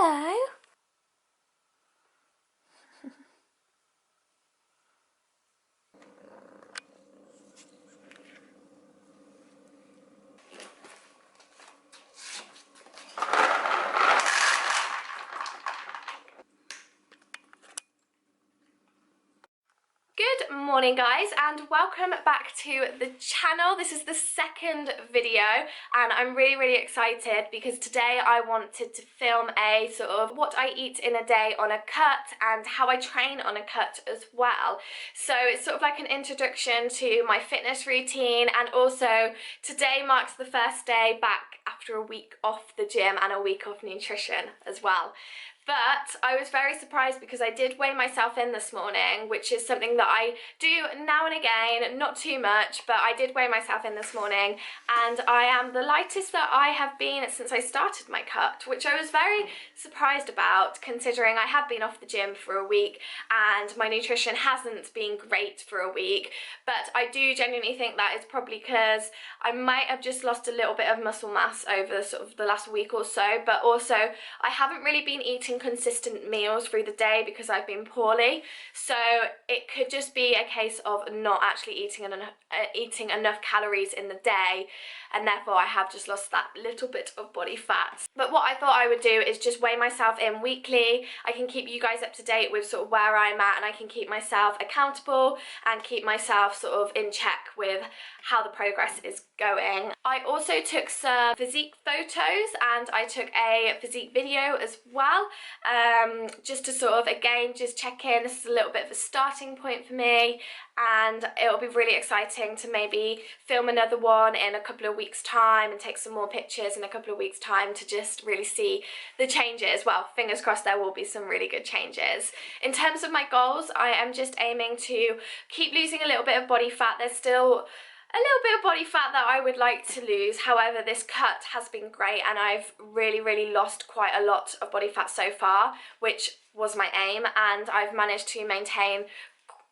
Hello. Good morning guys, and welcome back to the channel. This is the second video and I'm really excited because today I wanted to film a sort of what I eat in a day on a cut and how I train on a cut as well. So it's sort of like an introduction to my fitness routine, and also today marks the first day back after a week off the gym and a week off nutrition as well. But I was very surprised because I did weigh myself in this morning, which is something that I do now and again, not too much, but I did weigh myself in this morning and I am the lightest that I have been since I started my cut, which I was very surprised about considering I have been off the gym for a week and my nutrition hasn't been great for a week. But I do genuinely think that is probably because I might have just lost a little bit of muscle mass over sort of the last week or so, but also I haven't really been eating consistent meals through the day because I've been poorly, so it could just be a case of not actually eating enough calories in the day, and therefore I have just lost that little bit of body fat. But what I thought I would do is just weigh myself in weekly. I can keep you guys up to date with sort of where I'm at, and I can keep myself accountable and keep myself sort of in check with how the progress is going. I also took some physique photos and I took a physique video as well, just to sort of again just check in. This is a little bit of a starting point for me, and it'll be really exciting to maybe film another one in a couple of weeks time and take some more pictures in a couple of weeks time to just really see the changes. Well, fingers crossed there will be some really good changes. In terms of my goals, I am just aiming to keep losing a little bit of body fat. There's still a little bit of body fat that I would like to lose. However, this cut has been great and I've really lost quite a lot of body fat so far, which was my aim, and I've managed to maintain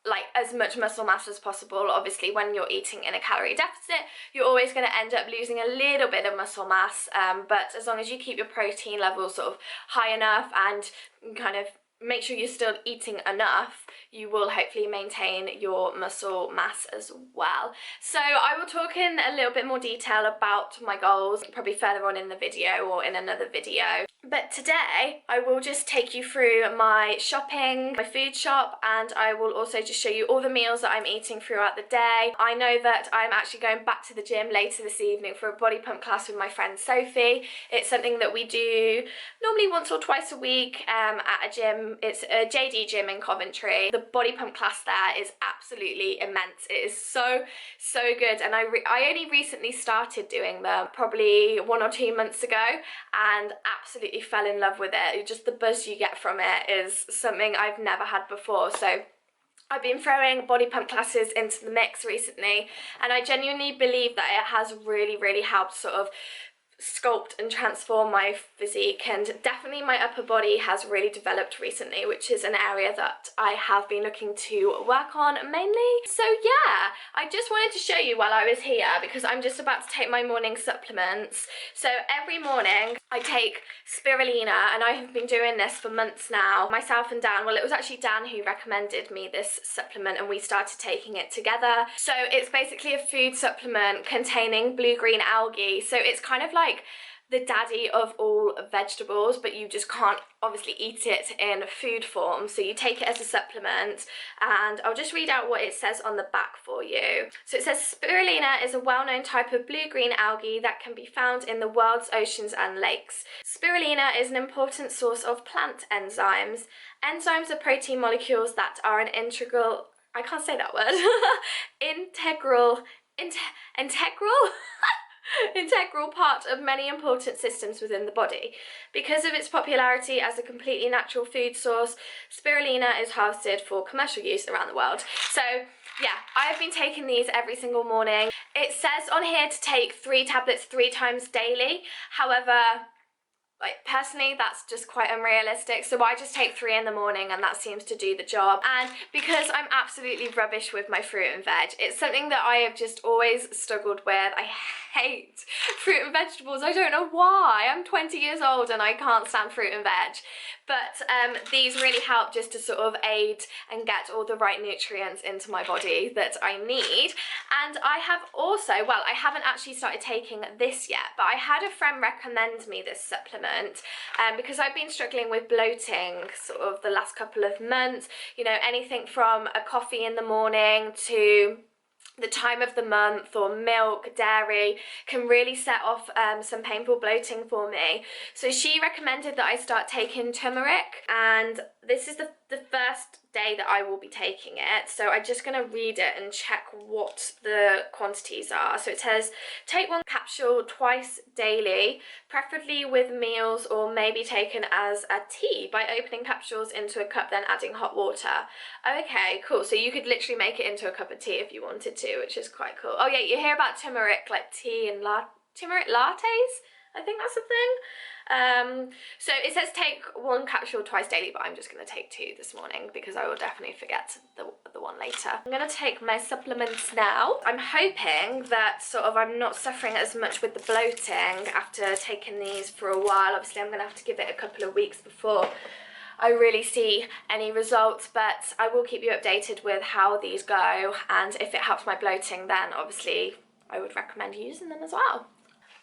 like as much muscle mass as possible. Obviously when you're eating in a calorie deficit you're always going to end up losing a little bit of muscle mass, but as long as you keep your protein levels sort of high enough and kind of make sure you're still eating enough, you will hopefully maintain your muscle mass as well. So I will talk in a little bit more detail about my goals probably further on in the video or in another video. But today I will just take you through my shopping, my food shop, and I will also just show you all the meals that I'm eating throughout the day. I know that I'm actually going back to the gym later this evening for a body pump class with my friend Sophie. It's something that we do normally once or twice a week at a gym. It's a JD gym in Coventry. The body pump class there is absolutely immense. It is so good, and I only recently started doing them probably 1 or 2 months ago and absolutely fell in love with it. Just the buzz you get from it is something I've never had before. So I've been throwing body pump classes into the mix recently, and I genuinely believe that it has really helped sort of sculpt and transform my physique, and definitely my upper body has really developed recently, which is an area that I have been looking to work on mainly. So yeah, I just wanted to show you while I was here because I'm just about to take my morning supplements. So every morning I take spirulina, and I have been doing this for months now. Myself and Dan, well, it was actually Dan who recommended me this supplement and we started taking it together. So it's basically a food supplement containing blue-green algae. So it's kind of like the daddy of all vegetables, but you just can't obviously eat it in food form, so you take it as a supplement. And I'll just read out what it says on the back for you. So it says spirulina is a well-known type of blue-green algae that can be found in the world's oceans and lakes. Spirulina is an important source of plant enzymes. Enzymes are protein molecules that are an integral, I can't say that word, integral part of many important systems within the body. Because of its popularity as a completely natural food source, spirulina is harvested for commercial use around the world. So yeah, I've been taking these every single morning. It says on here to take 3 tablets 3 times daily. However, like personally that's just quite unrealistic, so I just take 3 in the morning and that seems to do the job. And because I'm absolutely rubbish with my fruit and veg, it's something that I have just always struggled with. I hate fruit and vegetables. I don't know why. I'm 20 years old and I can't stand fruit and veg. But these really help just to sort of aid and get all the right nutrients into my body that I need. And I have also, well, I haven't actually started taking this yet, but I had a friend recommend me this supplement because I've been struggling with bloating sort of the last couple of months. You know, anything from a coffee in the morning to the time of the month or milk, dairy can really set off some painful bloating for me. So she recommended that I start taking turmeric, and this is the first day that I will be taking it. So I'm just going to read it and check what the quantities are. So it says, take 1 capsule twice daily, preferably with meals, or maybe taken as a tea by opening capsules into a cup, then adding hot water. Okay, cool. So you could literally make it into a cup of tea if you wanted to, which is quite cool. Oh yeah, you hear about turmeric, like tea and turmeric lattes? I think that's a thing. So it says take 1 capsule twice daily, but I'm just going to take 2 this morning because I will definitely forget the one later. I'm going to take my supplements now. I'm hoping that sort of I'm not suffering as much with the bloating after taking these for a while. Obviously I'm going to have to give it a couple of weeks before I really see any results, but I will keep you updated with how these go, and if it helps my bloating, then obviously I would recommend using them as well.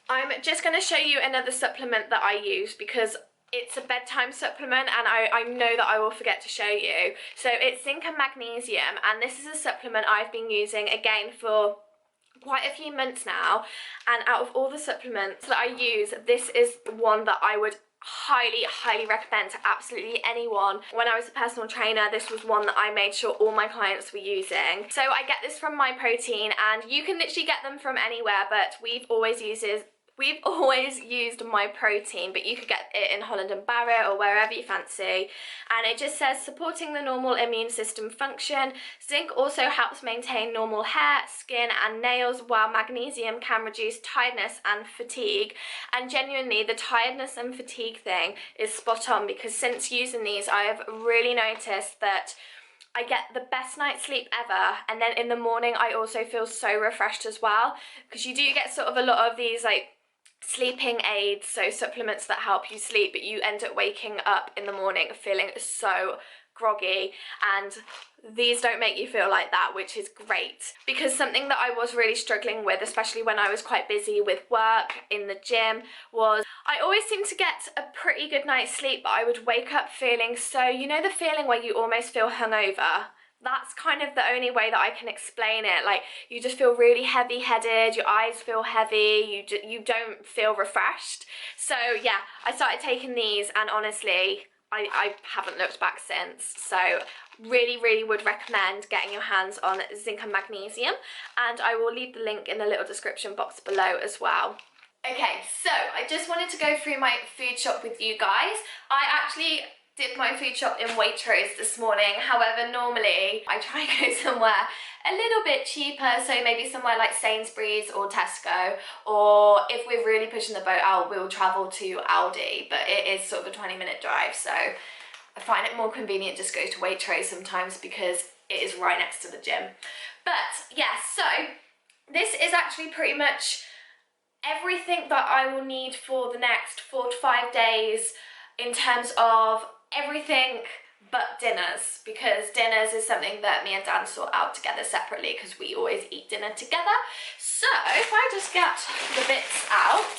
I'm just going to show you another supplement that I use because it's a bedtime supplement and I know that I will forget to show you. So it's zinc and magnesium, and this is a supplement I've been using again for quite a few months now, and out of all the supplements that I use, this is one that I would highly recommend to absolutely anyone. When I was a personal trainer, this was one that I made sure all my clients were using. So I get this from MyProtein, and you can literally get them from anywhere, but we've always used MyProtein, but you could get it in Holland & Barrett or wherever you fancy. And it just says supporting the normal immune system function. Zinc also helps maintain normal hair, skin and nails, while magnesium can reduce tiredness and fatigue. And genuinely, the tiredness and fatigue thing is spot on, because since using these, I have really noticed that I get the best night's sleep ever, and then in the morning I also feel so refreshed as well, because you do get sort of a lot of these like sleeping aids, so supplements that help you sleep, but you end up waking up in the morning feeling so groggy, and these don't make you feel like that, which is great. Because something that I was really struggling with, especially when I was quite busy with work in the gym, was I always seemed to get a pretty good night's sleep, but I would wake up feeling so, you know the feeling where you almost feel hungover? That's kind of the only way that I can explain it. Like, you just feel really heavy-headed, your eyes feel heavy, you don't feel refreshed. So yeah, I started taking these, and honestly, I haven't looked back since. So really would recommend getting your hands on zinc and magnesium, and I will leave the link in the little description box below as well. Okay, so I just wanted to go through my food shop with you guys. I actually did my food shop in Waitrose this morning. However, normally I try and go somewhere a little bit cheaper, so maybe somewhere like Sainsbury's or Tesco, or if we're really pushing the boat out, we'll travel to Aldi, but it is sort of a 20-minute drive, so I find it more convenient just go to Waitrose sometimes because it is right next to the gym. But yeah, so this is actually pretty much everything that I will need for the next 4 to 5 days in terms of everything but dinners, because dinners is something that me and Dan sort out together separately because we always eat dinner together. So if I just get the bits out.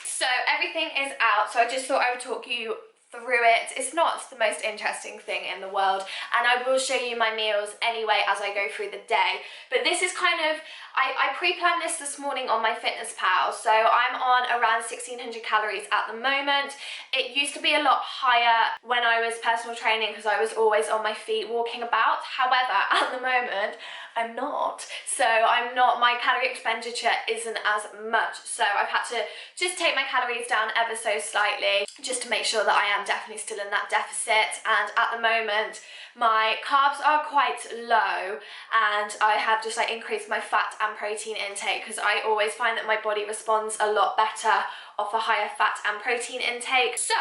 So everything is out, so I just thought I would talk you through it. It's not the most interesting thing in the world, and I will show you my meals anyway as I go through the day, but this is kind of, I pre-planned this morning on MyFitnessPal, so I'm on around 1600 calories at the moment. It used to be a lot higher when I was personal training because I was always on my feet walking about. However, at the moment I'm not, so my calorie expenditure isn't as much, so I've had to just take my calories down ever so slightly just to make sure that I am I'm definitely still in that deficit, and at the moment my carbs are quite low, and I have just like increased my fat and protein intake because I always find that my body responds a lot better off a higher fat and protein intake. So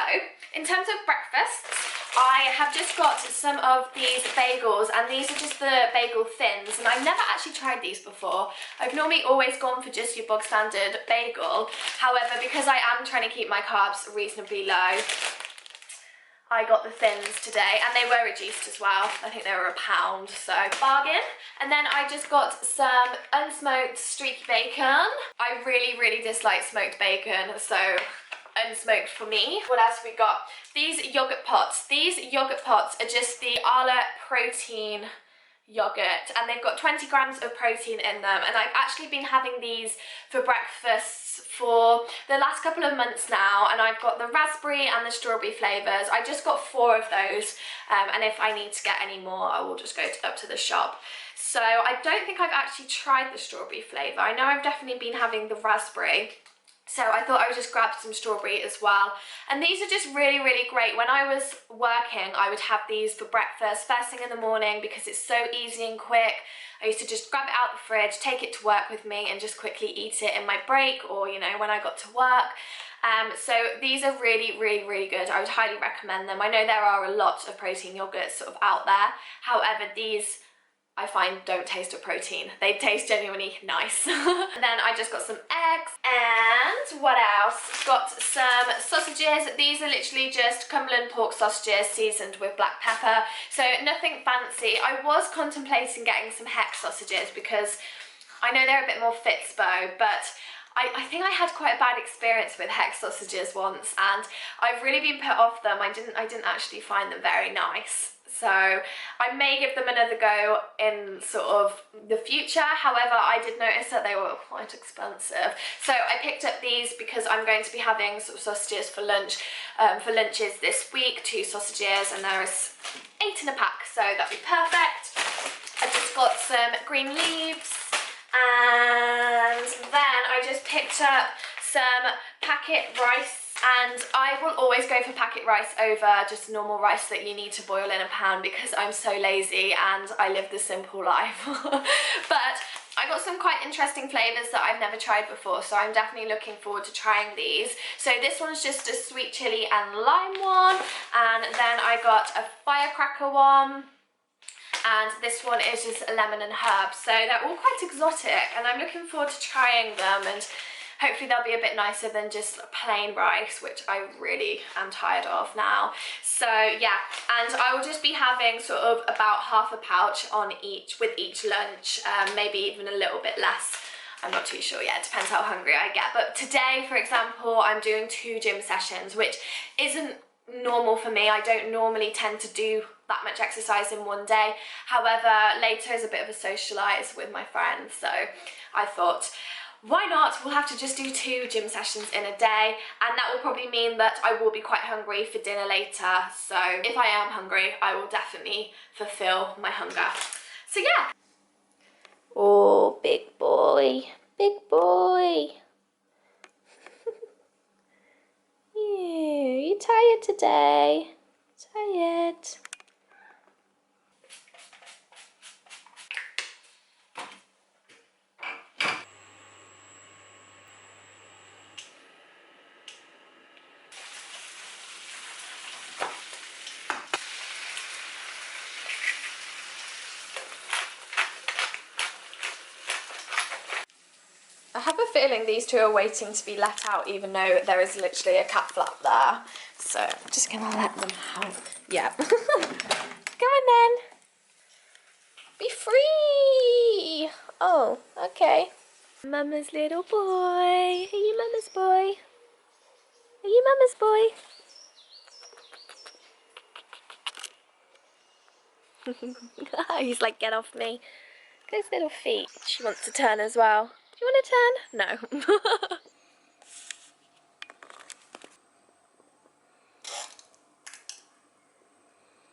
in terms of breakfast, I have just got some of these bagels, and these are just the bagel thins, and I've never actually tried these before. I've normally always gone for just your bog standard bagel. However, because I am trying to keep my carbs reasonably low, I got the thins today, and they were reduced as well. I think they were £1, so bargain. And then I just got some unsmoked streaky bacon. I really dislike smoked bacon, so unsmoked for me. What else have we got? These yogurt pots. These yogurt pots are just the Arla protein yogurt, and they've got 20 grams of protein in them, and I've actually been having these for breakfast for the last couple of months now, and I've got the raspberry and the strawberry flavours. I just got 4 of those, and if I need to get any more I will just go up to the shop. So I don't think I've actually tried the strawberry flavour. I know I've definitely been having the raspberry, so I thought I would just grab some strawberry as well. And these are just really great. When I was working, I would have these for breakfast first thing in the morning because it's so easy and quick. I used to just grab it out the fridge, take it to work with me, and just quickly eat it in my break, or you know, when I got to work. So these are really good. I would highly recommend them. I know there are a lot of protein yogurts sort of out there. However, these I find don't taste of protein. They taste genuinely nice. And then I just got some eggs, and what else? Got some sausages. These are literally just Cumberland pork sausages seasoned with black pepper, so nothing fancy. I was contemplating getting some Hex sausages because I know they're a bit more Fitspo, but I think I had quite a bad experience with Hex sausages once, and I've really been put off them. I didn't actually find them very nice. So I may give them another go in sort of the future. However, I did notice that they were quite expensive. So I picked up these because I'm going to be having sort of sausages for lunch, for lunches this week. 2 sausages, and there is 8 in a pack, so that'd be perfect. I just got some green leaves, and then I just picked up some packet rice. And I will always go for packet rice over just normal rice that you need to boil in a pan because I'm so lazy and I live the simple life. But I got some quite interesting flavours that I've never tried before, so I'm definitely looking forward to trying these. So this one's just a sweet chilli and lime one, and then I got a firecracker one, and this one is just lemon and herb. So they're all quite exotic, and I'm looking forward to trying them, and hopefully they'll be a bit nicer than just plain rice, which I really am tired of now. So yeah, and I will just be having sort of about half a pouch on with each lunch, maybe even a little bit less. I'm not too sure yet, it depends how hungry I get. But today, for example, I'm doing 2 gym sessions, which isn't normal for me. I don't normally tend to do that much exercise in one day. However, later is a bit of a socialise with my friends, so I thought, why not? We'll have to just do 2 gym sessions in a day, and that will probably mean that I will be quite hungry for dinner later. So if I am hungry, I will definitely fulfill my hunger. So yeah. Oh, big boy. Big boy. Yeah, you tired today? Tired? I have a feeling these 2 are waiting to be let out, even though there is literally a cat flap there. So I'm just gonna let them out. Yeah. Come on then. Be free. Oh, okay. Mama's little boy. Are you Mama's boy? Are you Mama's boy? He's like, get off me. Those little feet. She wants to turn as well. Do you want to turn? No.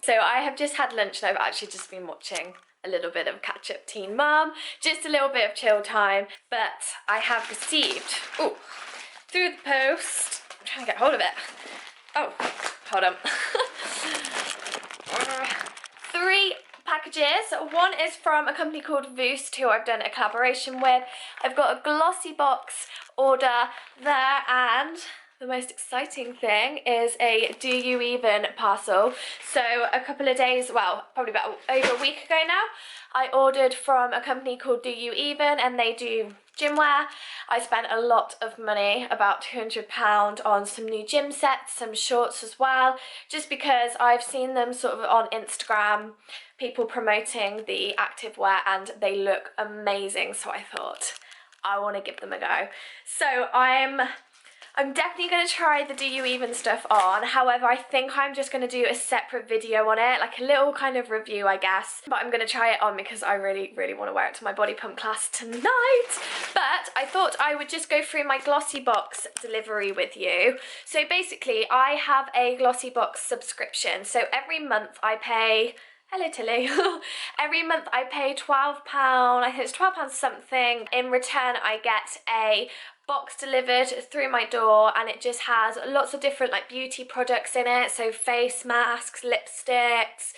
So I have just had lunch, and I've actually just been watching a little bit of Catch Up Teen Mum, just a little bit of chill time. But I have received, through the post, I'm trying to get hold of it. Oh, hold on. 3 packages. One is from a company called Voost, who I've done a collaboration with. I've got a glossy box order there, and the most exciting thing is a Do You Even parcel. So a couple of days, well, probably about over a week ago now, I ordered from a company called Do You Even, and they do gym wear. I spent a lot of money, about £200, on some new gym sets, some shorts as well, just because I've seen them sort of on Instagram, people promoting the activewear, and they look amazing. So I thought, I want to give them a go. So I'm definitely going to try the Do You Even stuff on. However, I think I'm just going to do a separate video on it, like a little kind of review, I guess. But I'm going to try it on because I really, really want to wear it to my body pump class tonight. But I thought I would just go through my Glossy Box delivery with you. So basically, I have a Glossy Box subscription. So every month I pay... Hello, Tilly. Every month I pay £12, I think it's £12 something. In return, I get a box delivered through my door, and it just has lots of different like beauty products in it. So face masks, lipsticks,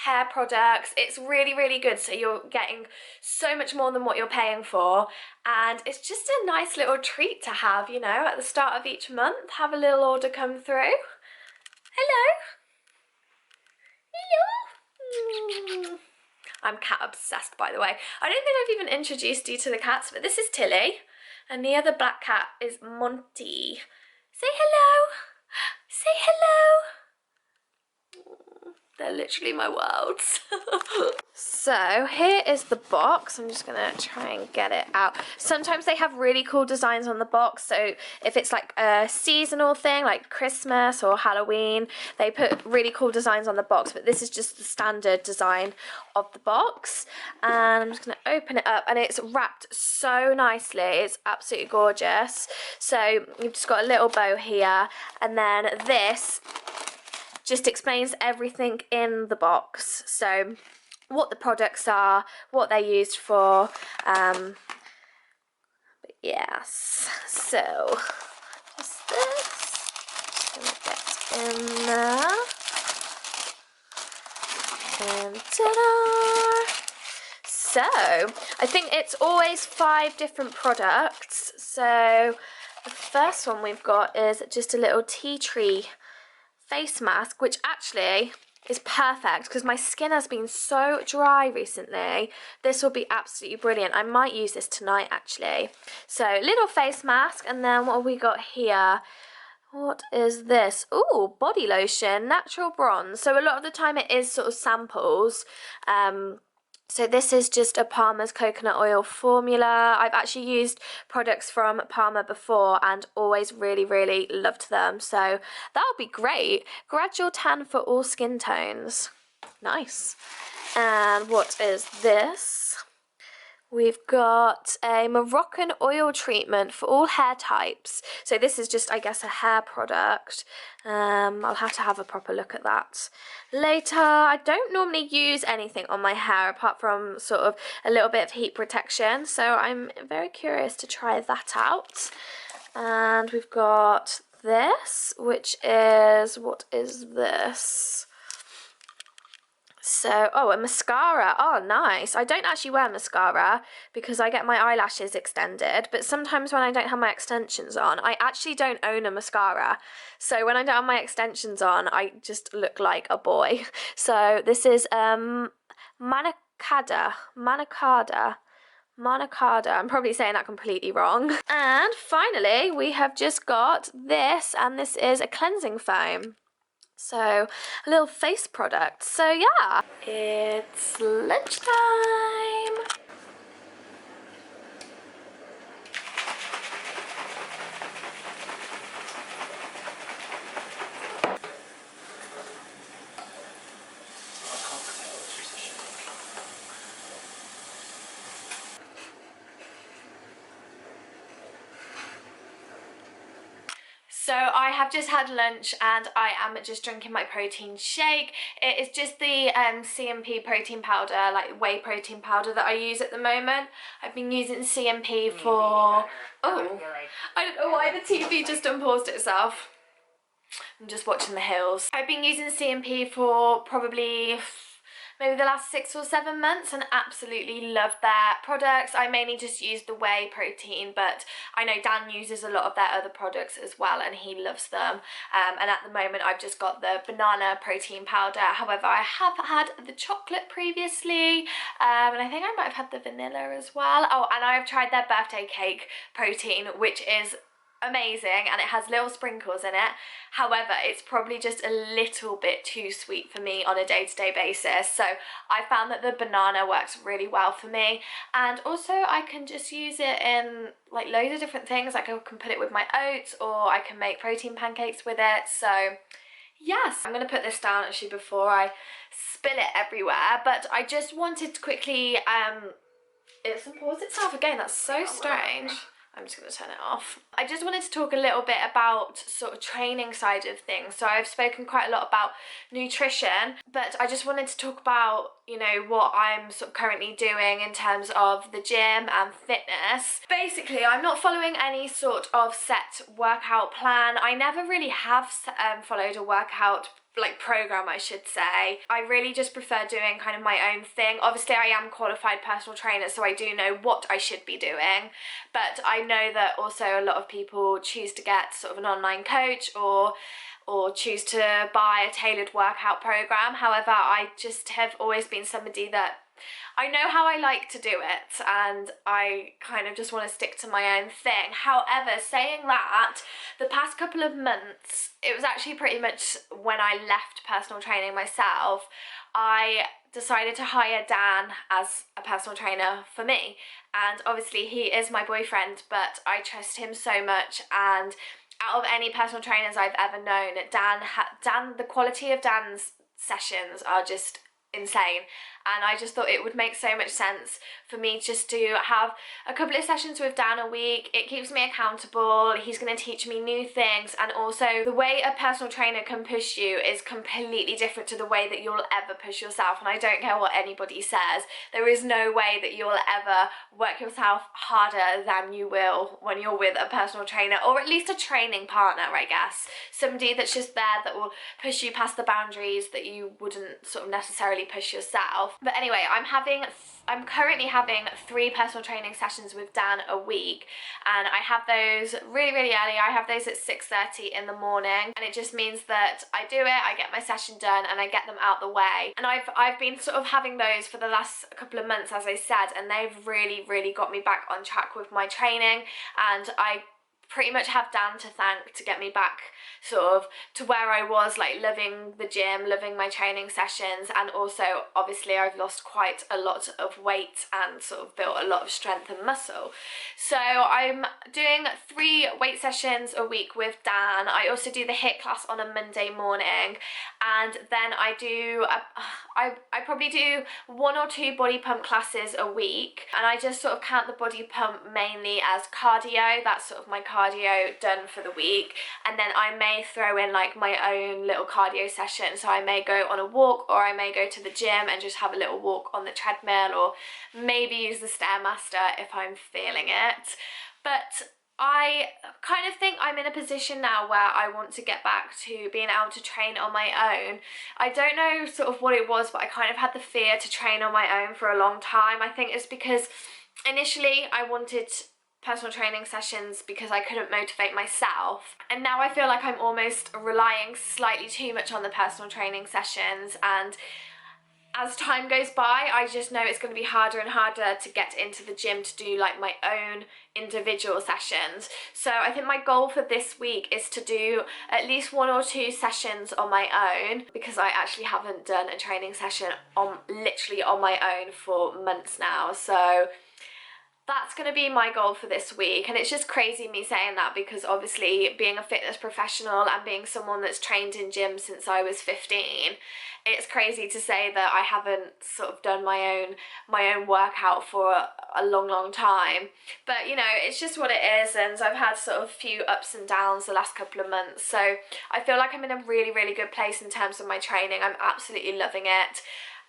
hair products. It's really, really good. So you're getting so much more than what you're paying for. And it's just a nice little treat to have, you know, at the start of each month, have a little order come through. Hello. Hello. I'm cat obsessed, by the way. I don't think I've even introduced you to the cats, but this is Tilly, and the other black cat is Monty. Say hello. Say hello. They're literally my worlds. So here is the box. I'm just gonna try and get it out. Sometimes they have really cool designs on the box. So if it's like a seasonal thing, like Christmas or Halloween, they put really cool designs on the box. But this is just the standard design of the box. And I'm just gonna open it up, and it's wrapped so nicely. It's absolutely gorgeous. So you've just got a little bow here, and then this just explains everything in the box. So what the products are, what they're used for. But yes, so just this. Just gonna get in there. And ta-da! So I think it's always 5 different products. So the first one we've got is just a little tea tree face mask, which actually is perfect because my skin has been so dry recently. This will be absolutely brilliant. I might use this tonight actually. So little face mask, and then what have we got here? What is this? Ooh, body lotion, natural bronze. So a lot of the time it is sort of samples. So this is just a Palmer's coconut oil formula. I've actually used products from Palmer before and always really, really loved them. So that would be great. Gradual tan for all skin tones. Nice. And what is this? We've got a Moroccan oil treatment for all hair types. So this is just, I guess, a hair product. I'll have to have a proper look at that later. I don't normally use anything on my hair apart from sort of a little bit of heat protection. So I'm very curious to try that out. And we've got this, which is, what is this? So, oh, a mascara. Oh, nice. I don't actually wear mascara because I get my eyelashes extended, but sometimes when I don't have my extensions on, I actually don't own a mascara. So when I don't have my extensions on, I just look like a boy. So this is Manicada. I'm probably saying that completely wrong. And finally, we have just got this, and this is a cleansing foam. So, a little face product. So yeah, it's lunchtime. So I have just had lunch and I am just drinking my protein shake. It is just the CMP protein powder, like whey protein powder that I use at the moment. I've been using CMP for... Oh, I don't know why the TV just unpaused itself. I'm just watching the hills. I've been using CMP for probably maybe the last 6 or 7 months and absolutely love their products. I mainly just use the whey protein, but I know Dan uses a lot of their other products as well and he loves them. And at the moment I've just got the banana protein powder. However, I have had the chocolate previously, and I think I might have had the vanilla as well. Oh, and I've tried their birthday cake protein, which is amazing, and it has little sprinkles in it. However, it's probably just a little bit too sweet for me on a day-to-day basis, so I found that the banana works really well for me. And also I can just use it in like loads of different things. Like I can put it with my oats, or I can make protein pancakes with it. So yes, I'm gonna put this down actually before I spill it everywhere, but I just wanted to quickly it's paused itself again. That's so strange. I'm just going to turn it off. I just wanted to talk a little bit about sort of training side of things. So I've spoken quite a lot about nutrition, but I just wanted to talk about, you know, what I'm sort of currently doing in terms of the gym and fitness. Basically, I'm not following any sort of set workout plan. I never really have followed a workout like program, I should say. I really just prefer doing kind of my own thing. Obviously I am qualified personal trainer, so I do know what I should be doing, but I know that also a lot of people choose to get sort of an online coach or choose to buy a tailored workout program. However, I just have always been somebody that I know how I like to do it, and I kind of just want to stick to my own thing. However, saying that, the past couple of months, it was actually pretty much when I left personal training myself, I decided to hire Dan as a personal trainer for me. And obviously he is my boyfriend, but I trust him so much, and out of any personal trainers I've ever known, the quality of Dan's sessions are just insane, and I just thought it would make so much sense for me just to have a couple of sessions with Dan a week. It keeps me accountable, he's going to teach me new things, and also the way a personal trainer can push you is completely different to the way that you'll ever push yourself. And I don't care what anybody says, there is no way that you'll ever work yourself harder than you will when you're with a personal trainer, or at least a training partner, I guess. Somebody that's just there that will push you past the boundaries that you wouldn't sort of necessarily push yourself. But anyway, I'm currently having 3 personal training sessions with Dan a week, and I have those really early. I have those at 6:30 in the morning, and it just means that I do it, I get my session done, and I get them out the way. And I've been sort of having those for the last couple of months, as I said, and they've really got me back on track with my training, and I pretty much have Dan to thank to get me back sort of to where I was, like loving the gym, loving my training sessions. And also obviously I've lost quite a lot of weight and sort of built a lot of strength and muscle. So I'm doing 3 weight sessions a week with Dan. I also do the HIIT class on a Monday morning, and then I do I probably do 1 or 2 body pump classes a week, and I just sort of count the body pump mainly as cardio. That's sort of my cardio done for the week, and then I may throw in like my own little cardio session. So I may go on a walk, or I may go to the gym and just have a little walk on the treadmill, or maybe use the Stairmaster if I'm feeling it. But I kind of think I'm in a position now where I want to get back to being able to train on my own. I don't know sort of what it was, but I kind of had the fear to train on my own for a long time. I think it's because initially I wanted personal training sessions because I couldn't motivate myself, and now I feel like I'm almost relying slightly too much on the personal training sessions, and as time goes by I just know it's going to be harder and harder to get into the gym to do like my own individual sessions. So I think my goal for this week is to do at least 1 or 2 sessions on my own, because I actually haven't done a training session literally on my own for months now. So that's going to be my goal for this week. And it's just crazy me saying that, because obviously being a fitness professional and being someone that's trained in gym since I was 15, it's crazy to say that I haven't sort of done my own workout for a long time. But you know, it's just what it is, and I've had sort of a few ups and downs the last couple of months. So I feel like I'm in a really good place in terms of my training. I'm absolutely loving it.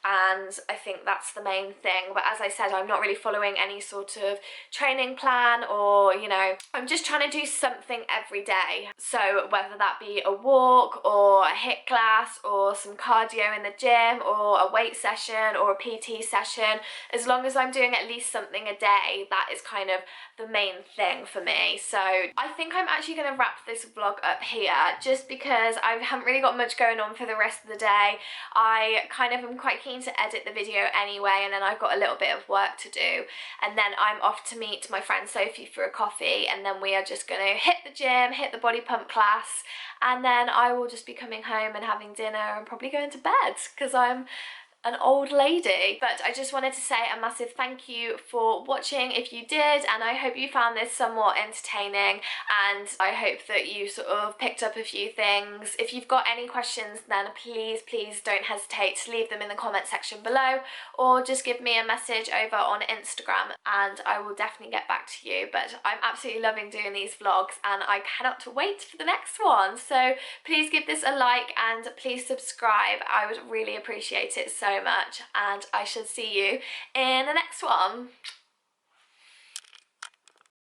and I think that's the main thing. But as I said, I'm not really following any sort of training plan, or, you know, I'm just trying to do something every day. So whether that be a walk or a HIIT class or some cardio in the gym or a weight session or a PT session, as long as I'm doing at least something a day, that is kind of the main thing for me. So I think I'm actually going to wrap this vlog up here, just because I haven't really got much going on for the rest of the day. I kind of am quite keen to edit the video anyway, and then I've got a little bit of work to do, and then I'm off to meet my friend Sophie for a coffee, and then we are just going to hit the gym, hit the body pump class, and then I will just be coming home and having dinner and probably going to bed because I'm an old lady. But I just wanted to say a massive thank you for watching if you did, and I hope you found this somewhat entertaining, and I hope that you sort of picked up a few things. If you've got any questions, then please don't hesitate to leave them in the comment section below, or just give me a message over on Instagram and I will definitely get back to you. But I'm absolutely loving doing these vlogs and I cannot wait for the next one. So please give this a like and please subscribe. I would really appreciate it so much, and I shall see you in the next one.